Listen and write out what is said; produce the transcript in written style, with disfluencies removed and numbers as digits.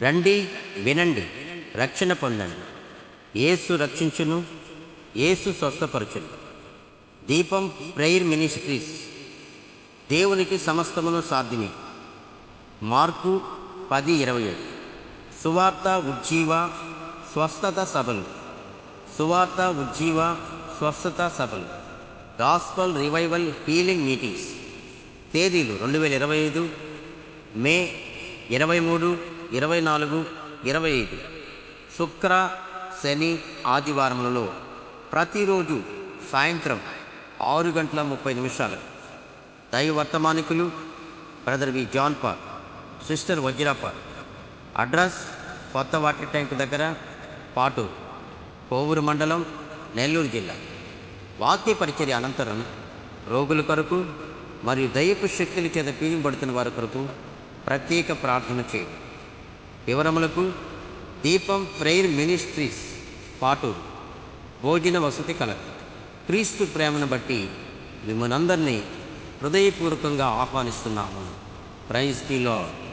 రండి, వినండి, రక్షణ పొందండి. యేసు రక్షించును, యేసు స్వస్థపరచును. దీపం ప్రేయర్ మినిస్ట్రీస్. దేవునికి సమస్తమును సాధ్యమే. మార్కు 10:27. సువార్త ఉజ్జీవ స్వస్థత సభలు. సువార్త ఉజ్జీవ స్వస్థత సభలు. Gospel revival healing meetings. తేదీలు 2025 మే 23, 24, 25. శుక్ర, శని, ఆదివారములలో ప్రతిరోజు సాయంత్రం 6:30 దైవ వర్తమానికులు బ్రదర్ వి జాన్ పాల్, సిస్టర్ వజ్రాపాల్. అడ్రస్ కొత్త వాటర్ ట్యాంక్ దగ్గర, పాటూరు, కోవూరు మండలం, నెల్లూరు జిల్లా. వాక్య పరిచర్య అనంతరం రోగుల కొరకు మరియు దైవపు శక్తుల చేత పీడింపబడుతున్న వారి కొరకు ప్రత్యేక ప్రార్థన చేయండి. వివరములకు దీపం ప్రేయర్ మినిస్ట్రీస్, పాటూరు. భోజన వసతి కలదు. క్రీస్తు ప్రేమను బట్టి మిమ్మల్ని అందరినీ హృదయపూర్వకంగా ఆహ్వానిస్తున్నాము. Praise the lord.